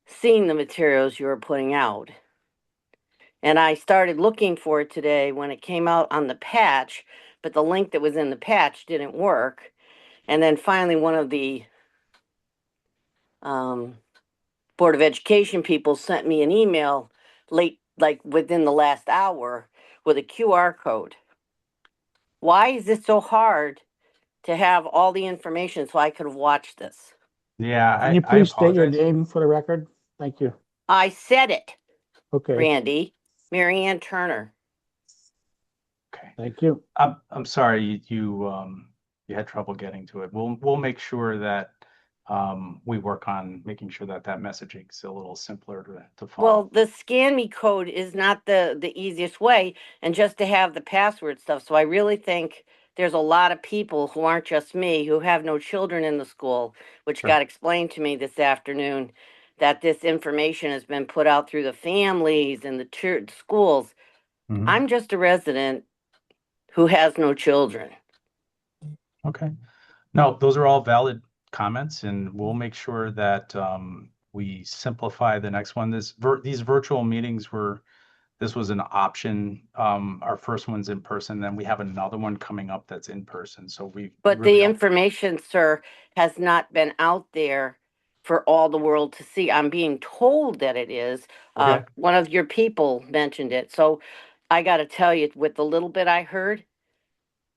seen the materials you were putting out. And I started looking for it today when it came out on the patch, but the link that was in the patch didn't work. And then finally, one of the Board of Education people sent me an email late, like within the last hour, with a QR code. Why is it so hard to have all the information so I could have watched this? Yeah, Can you I please state your apologize. name for the record? Thank you. I said it, Okay, Randy. Mary Ann Turner. Okay. thank you. I'm sorry you had trouble getting to it. We'll make sure that we work on making sure that that messaging is a little simpler to follow. Well, the scan me code is not the easiest way, and just to have the password stuff. So I really think there's a lot of people who aren't just me who have no children in the school, which Sure. got explained to me this afternoon, that this information has been put out through the families and the church schools. Mhm. I'm just a resident who has no children. Okay. No, those are all valid comments, and we'll make sure that we simplify the next one. These virtual meetings this was an option. Our first one's in person, then we have another one coming up that's in person. So we But really the don't. information, sir, has not been out there for all the world to see. I'm being told that it is. Okay. One of your people mentioned it. So I got to tell you, with the little bit I heard,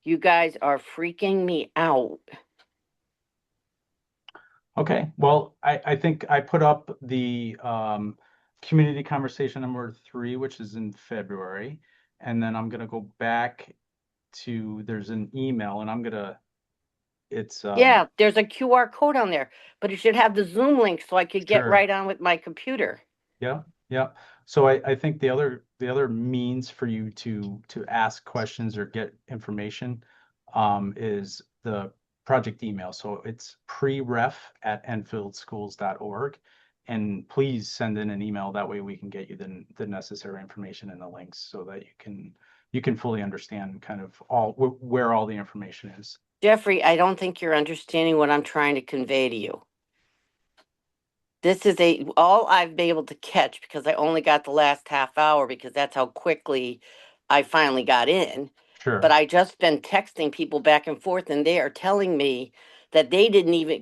you guys are freaking me out. Okay, well, I think I put up the community conversation number 3, which is in February, and then I'm gonna go back to there's an email, and it's Yeah, there's a QR code on there, but it should have the Zoom link so I could get Sure. right on with my computer. Yeah, yeah. So I think the other means for you to ask questions or get information is the project email. So it's preref@enfieldschools.org. And please send in an email. That way we can get you the necessary information and the links so that you can fully understand kind of where all the information is. Jeffrey, I don't think you're understanding what I'm trying to convey to you. This is all I've been able to catch because I only got the last half hour because that's how quickly I finally got in. Sure. But I just been texting people back and forth, and they are telling me that they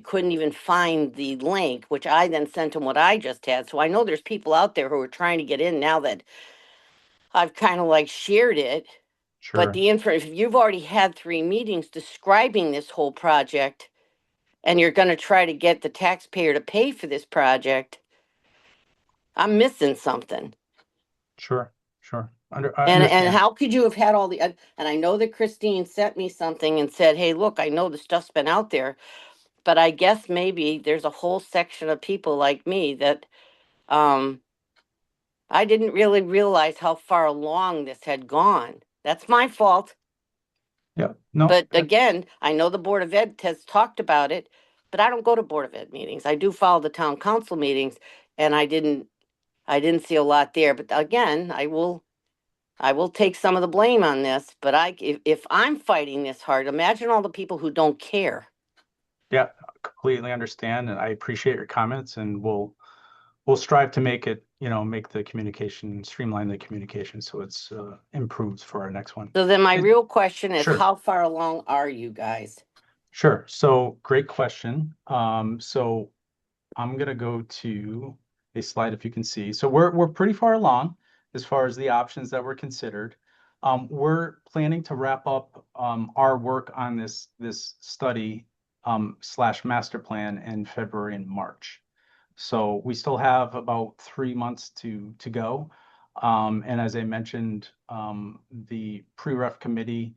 couldn't even find the link, which I then sent them what I just had. So I know there's people out there who are trying to get in now that I've kind of like shared it. Sure. But if you've already had 3 meetings describing this whole project, and you're going to try to get the taxpayer to pay for this project, I'm missing something. Sure. I And understand. how could you have had all the and I know that Christine sent me something and said, "Hey, look, I know the stuff's been out there, but I guess maybe there's a whole section of people like me that um I didn't really realize how far along this had gone. That's my fault." Yeah, no, But again, I know the Board of Ed has talked about it, but I don't go to Board of Ed meetings. I do follow the town council meetings, and I didn't see a lot there. But again, I will take some of the blame on this. But if I'm fighting this hard, imagine all the people who don't care. yeah, completely understand, and I appreciate your comments, and we'll strive to make it, make the communication, streamline the communication so it's improves for our next one. So then my real question is, Sure. how far along are you guys? Sure. So great question. So I'm gonna go to a slide if you can see. So we're pretty far along as far as the options that were considered. We're planning to wrap up our work on this study / master plan in February and March. So we still have about 3 months to go. And as I mentioned, the pre-ref committee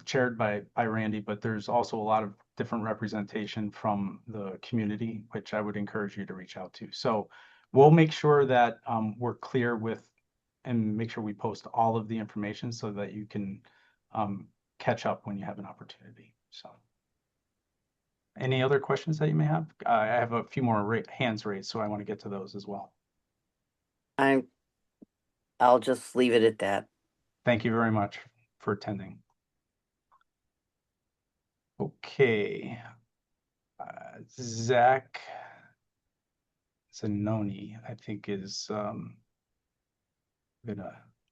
chaired by Randy, but there's also a lot of different representation from the community, which I would encourage you to reach out to. So we'll make sure that we're clear with and make sure we post all of the information so that you can catch up when you have an opportunity. So any other questions that you may have? I have a few more hands raised, so I want to get to those as well. I'll just leave it at that. Thank you very much for attending. Okay. Zach Zanoni, I think, is gonna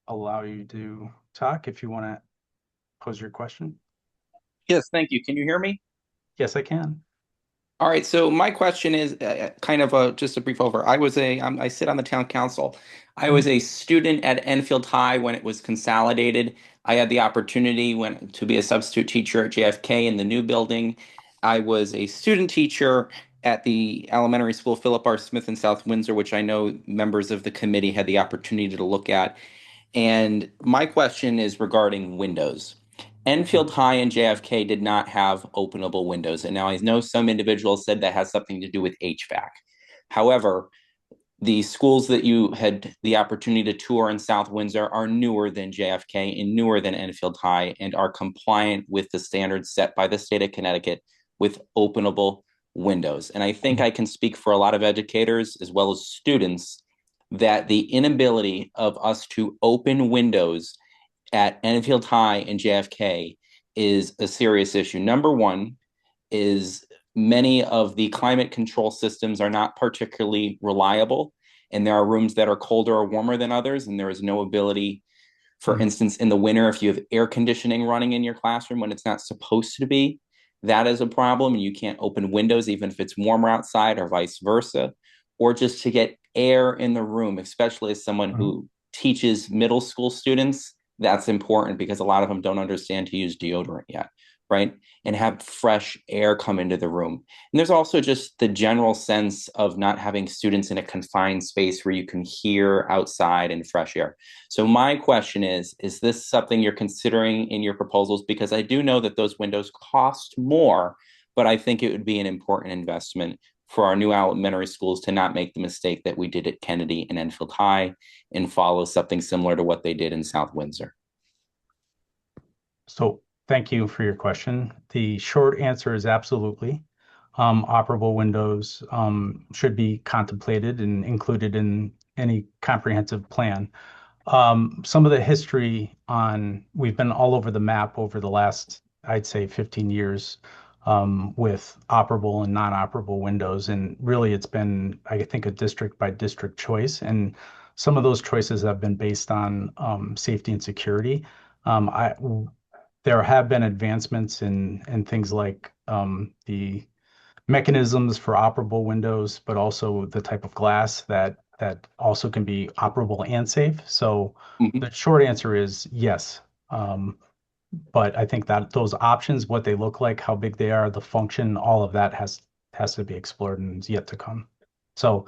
allow you to talk if you want to pose your question. Yes, thank you. Can you hear me? Yes, I can. All right. So my question is kind of just a brief over. I sit on the town council. I was a student at Enfield High when it was consolidated. I had the opportunity to be a substitute teacher at JFK in the new building. I was a student teacher at the elementary school, Philip R. Smith in South Windsor, which I know members of the committee had the opportunity to look at. And my question is regarding windows. Enfield High and JFK did not have openable windows. And now I know some individuals said that has something to do with HVAC. However, the schools that you had the opportunity to tour in South Windsor are newer than JFK and newer than Enfield High and are compliant with the standards set by the state of Connecticut with openable windows. And I think I can speak for a lot of educators as well as students that the inability of us to open windows at Enfield High and JFK is a serious issue. Number one is many of the climate control systems are not particularly reliable, and there are rooms that are colder or warmer than others, and there is no ability, for instance, in the winter, if you have air conditioning running in your classroom when it's not supposed to be, that is a problem, and you can't open windows even if it's warmer outside or vice versa, or just to get air in the room, especially as someone who teaches middle school students. That's important because a lot of them don't understand to use deodorant yet, right? And have fresh air come into the room. And there's also just the general sense of not having students in a confined space where you can hear outside and fresh air. So my question is this something you're considering in your proposals? Because I do know that those windows cost more, but I think it would be an important investment for our new elementary schools to not make the mistake that we did at Kennedy and Enfield High and follow something similar to what they did in South Windsor. So thank you for your question. The short answer is absolutely. Operable windows should be contemplated and included in any comprehensive plan. Some of the history we've been all over the map over the last, I'd say, 15 years with operable and non-operable windows. And really, it's been, I think, a district by district choice. And some of those choices have been based on safety and security. There have been advancements in things like the mechanisms for operable windows, but also the type of glass that also can be operable and safe. So the short answer is yes. But I think that those options, what they look like, how big they are, the function, all of that has to be explored and is yet to come. So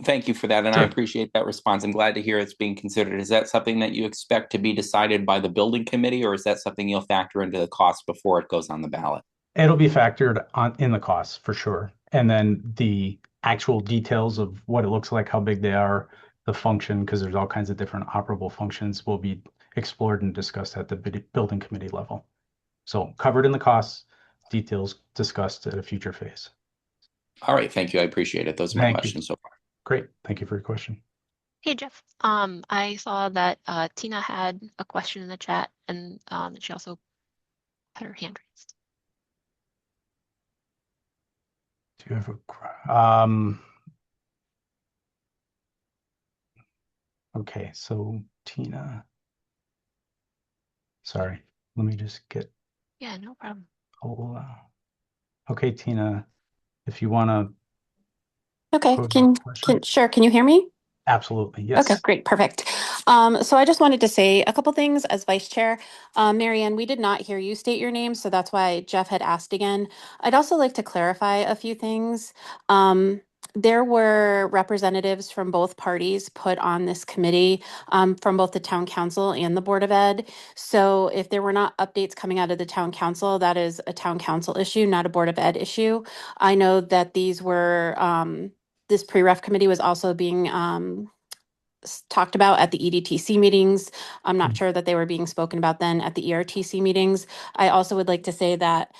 thank you for that. And Sure. I appreciate that response. I'm glad to hear it's being considered. Is that something that you expect to be decided by the building committee, or is that something you'll factor into the cost before it goes on the ballot? It'll be factored in the costs for sure. And then the actual details of what it looks like, how big they are, the function, because there's all kinds of different operable functions, will be explored and discussed at the building committee level. So covered in the costs, details discussed at a future phase. All right. Thank you. I appreciate it. Those are my Thank you. questions so far. Great. Thank you for your question. Hey, Jeff. I saw that Tina had a question in the chat, and she also had her hand raised. Do you have okay, so Tina. Sorry, let me just get. Yeah, no problem. Okay, Tina, if you want to. Okay, sure. Can you hear me? Absolutely, yes. Okay, great, perfect. So I just wanted to say a couple things as vice chair. Marianne, we did not hear you state your name, so that's why Jeff had asked again. I'd also like to clarify a few things. There were representatives from both parties put on this committee from both the town council and the Board of Ed. So if there were not updates coming out of the town council, that is a town council issue, not a Board of Ed issue. I know that these were this pre-ref committee was also being talked about at the EDTC meetings. I'm not sure that they were being spoken about then at the ERTC meetings. I also would like to say that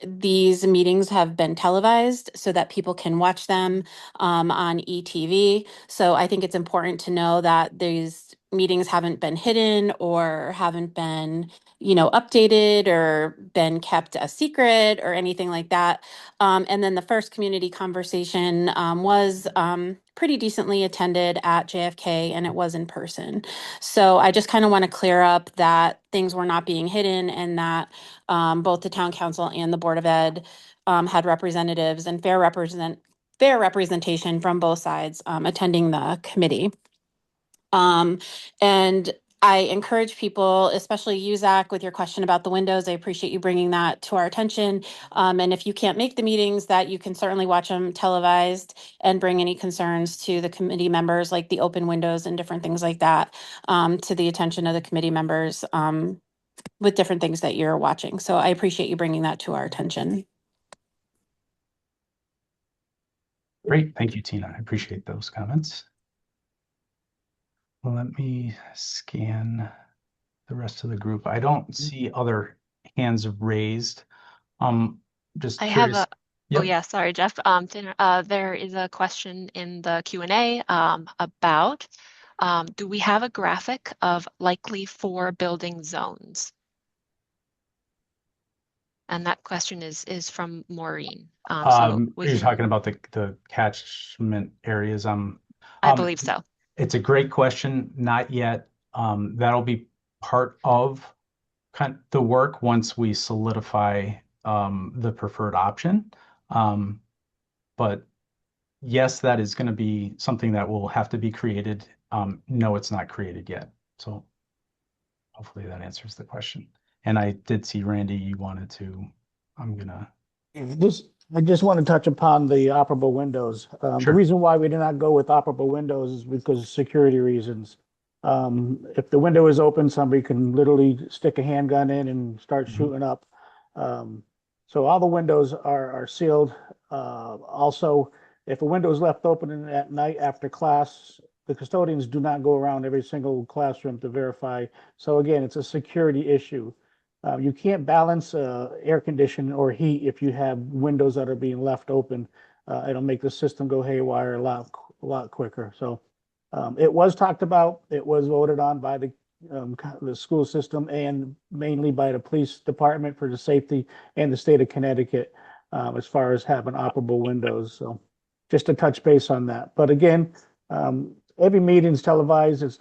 these meetings have been televised so that people can watch them on ETV. So I think it's important to know that these meetings haven't been hidden or haven't been, updated or been kept a secret or anything like that. And then the first community conversation was pretty decently attended at JFK, and it was in person. So I just kind of want to clear up that things were not being hidden, and that both the town council and the Board of Ed had representatives and fair representation from both sides attending the committee. And I encourage people, especially you, Zach, with your question about the windows. I appreciate you bringing that to our attention. And if you can't make the meetings, that you can certainly watch them televised and bring any concerns to the committee members, like the open windows and different things like that, to the attention of the committee members with different things that you're watching. So I appreciate you bringing that to our attention. Great, thank you, Tina. I appreciate those comments. Let me scan the rest of the group. I don't see other hands raised. Just I have curious. a, oh Yep. yeah, sorry, Jeff. There is a question in the Q&A about, do we have a graphic of likely 4 building zones? And that question is from Maureen. So we You're can, talking about the catchment areas. I believe so. It's a great question. Not yet. That'll be part of the work once we solidify the preferred option. But yes, that is going to be something that will have to be created. No, it's not created yet. So hopefully that answers the question. And I did see Randy, you wanted to, I just want to touch upon the operable windows. The Sure. reason why we did not go with operable windows is because of security reasons. If the window is open, somebody can literally stick a handgun in and start shooting up. So all the windows are sealed. Also, if a window is left open at night after class, the custodians do not go around every single classroom to verify. So again, it's a security issue. You can't balance air conditioning or heat if you have windows that are being left open. It'll make the system go haywire a lot quicker. So it was talked about. It was voted on by the school system and mainly by the police department for the safety and the state of Connecticut as far as having operable windows. So just to touch base on that. But again, every meeting's televised. It's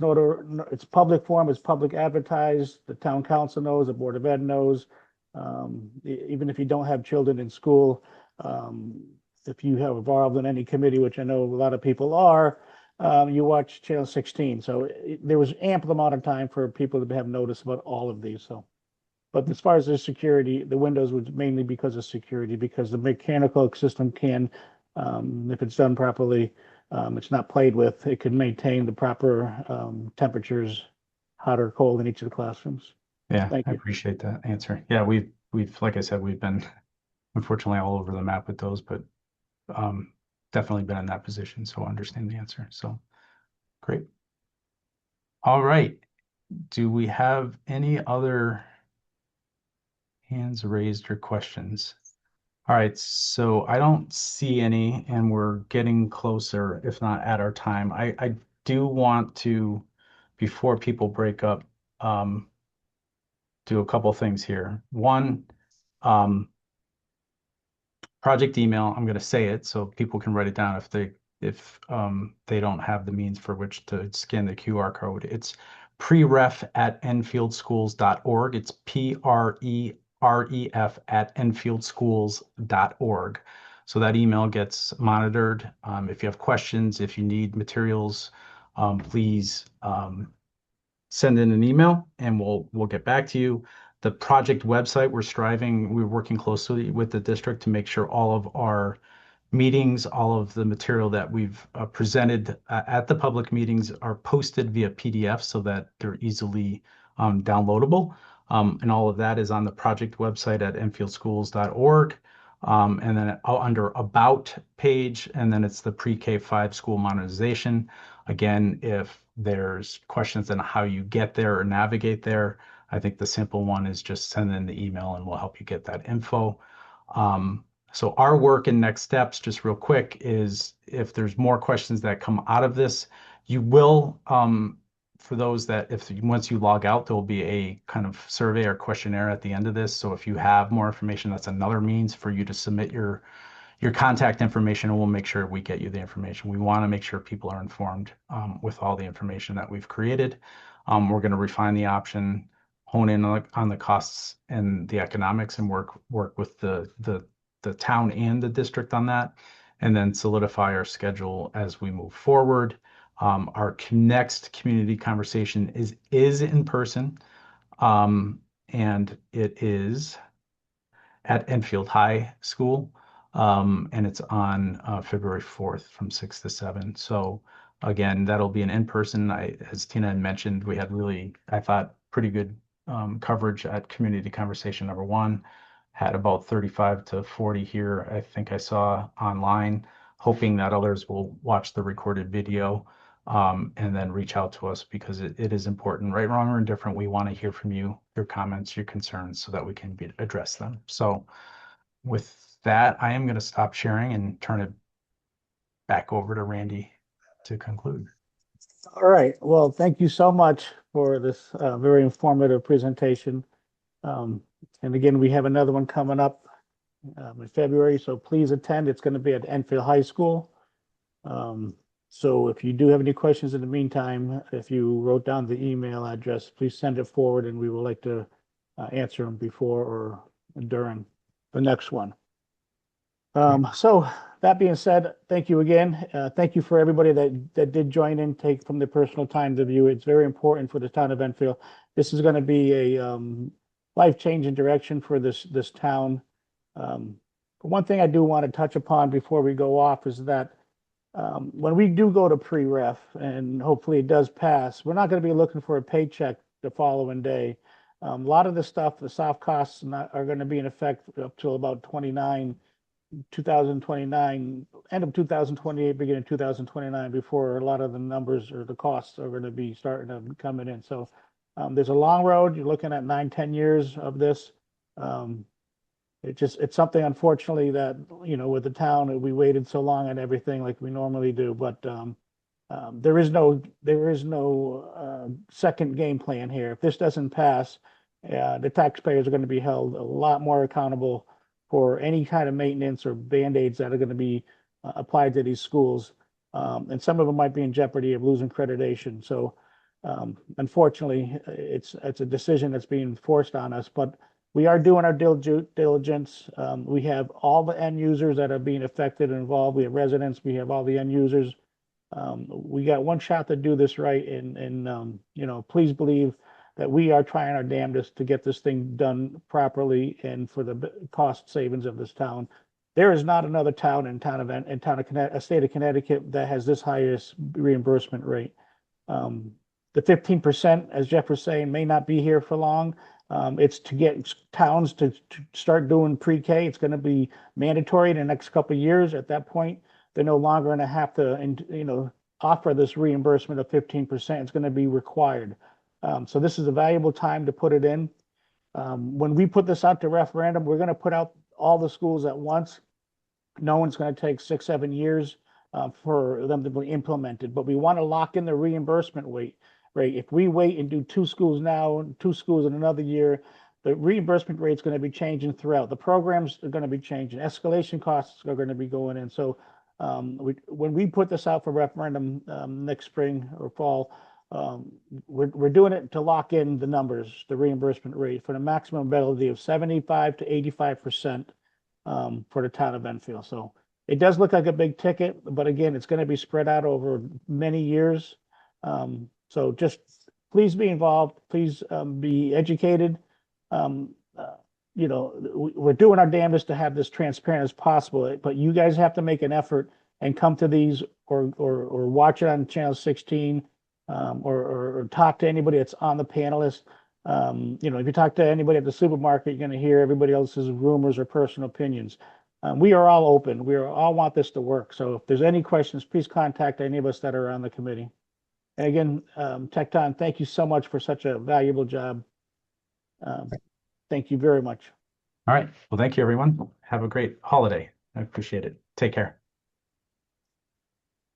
public forum. It's public advertised. The town council knows. The board of ed knows. Even if you don't have children in school, if you have involved in any committee, which I know a lot of people are, you watch Channel 16. So there was ample amount of time for people to have notice about all of these. So, but as far as the security, the windows was mainly because of security, because the mechanical system can, if it's done properly, it's not played with, it can maintain the proper temperatures, hot or cold in each of the classrooms. Yeah, Thank I you. appreciate that answer. Yeah, we've like I said, we've been unfortunately all over the map with those, but definitely been in that position, so I understand the answer. So great. All right. Do we have any other hands raised or questions? All right, so I don't see any, and we're getting closer, if not at our time. I do want to, before people break up, do a couple things here. One, project email, I'm going to say it so people can write it down if they don't have the means for which to scan the QR code. It's preref@enfieldschools.org. It's PREREF@enfieldschools.org. So that email gets monitored. If you have questions, if you need materials, please send in an email and we'll get back to you. The project website, we're working closely with the district to make sure all of our meetings, all of the material that we've presented at the public meetings are posted via PDF so that they're easily downloadable. And all of that is on the project website at enfieldschools.org. And then under About page, and then it's the Pre-K-5 school modernization. Again, if there's questions on how you get there or navigate there, I think the simple one is just send in the email and we'll help you get that info. So our work and next steps, just real quick, is if there's more questions that come out of this, you will, for those that once you log out, there will be a kind of survey or questionnaire at the end of this. So if you have more information, that's another means for you to submit your contact information, and we'll make sure we get you the information. We want to make sure people are informed with all the information that we've created. We're going to refine the option, hone in on the costs and the economics, and work with the town and the district on that, and then solidify our schedule as we move forward. Our next community conversation is in person. And it is at Enfield High School. And it's on February 4th from 6 to 7. So again, that'll be an in-person. As Tina had mentioned, we had really, I thought, pretty good coverage at community conversation number 1. Had about 35 to 40 here, I think I saw online, hoping that others will watch the recorded video and then reach out to us, because it is important. Right, wrong, or indifferent, we want to hear from you, your comments, your concerns, so that we can address them. So with that, I am going to stop sharing and turn it back over to Randy to conclude. All right. Well, thank you so much for this very informative presentation. And again, we have another one coming up in February, so please attend. It's going to be at Enfield High School. So if you do have any questions in the meantime, if you wrote down the email address, please send it forward, and we would like to answer them before or during the next one. So that being said, thank you again. Thank you for everybody that did join in, take from their personal time to view. It's very important for the town of Enfield. This is going to be a life-changing direction for this town. One thing I do want to touch upon before we go off is that when we do go to pre-ref, and hopefully it does pass, we're not going to be looking for a paycheck the following day. A lot of the stuff, the soft costs are going to be in effect up till about 2029, end of 2028, beginning of 2029, before a lot of the numbers or the costs are going to be starting to coming in. So there's a long road. You're looking at 9-10 years of this. It's something, unfortunately, that, with the town, we waited so long on everything like we normally do, but there is no second game plan here. If this doesn't pass, the taxpayers are going to be held a lot more accountable for any kind of maintenance or band-aids that are going to be applied to these schools. And some of them might be in jeopardy of losing accreditation. So unfortunately, it's a decision that's being forced on us, but we are doing our diligence. We have all the end users that are being affected and involved. We have residents, we have all the end users. We got one shot to do this right, and please believe that we are trying our damnedest to get this thing done properly and for the cost savings of this town. There is not another town in a state of Connecticut that has this highest reimbursement rate. The 15%, as Jeff was saying, may not be here for long. It's to get towns to start doing pre-K. It's going to be mandatory in the next couple of years. At that point, they're no longer going to have to, offer this reimbursement of 15%. It's going to be required. So this is a valuable time to put it in. When we put this out to referendum, we're going to put out all the schools at once. No one's going to take 6-7 years for them to be implemented, but we want to lock in the reimbursement rate. If we wait and do 2 schools now and 2 schools in another year, the reimbursement rate is going to be changing throughout. The programs are going to be changing. Escalation costs are going to be going in. So when we put this out for referendum next spring or fall, we're doing it to lock in the numbers, the reimbursement rate for the maximum ability of 75 to 85% for the town of Enfield. So it does look like a big ticket, but again, it's going to be spread out over many years. So just please be involved. Please be educated. We're doing our damnedest to have this transparent as possible, but you guys have to make an effort and come to these or watch it on Channel 16 or talk to anybody that's on the panelist. If you talk to anybody at the supermarket, you're going to hear everybody else's rumors or personal opinions. We are all open. We all want this to work. So if there's any questions, please contact any of us that are on the committee. And again, Tecton, thank you so much for such a valuable job. Thank you very much. All right. Well, thank you, everyone. Have a great holiday. I appreciate it. Take care.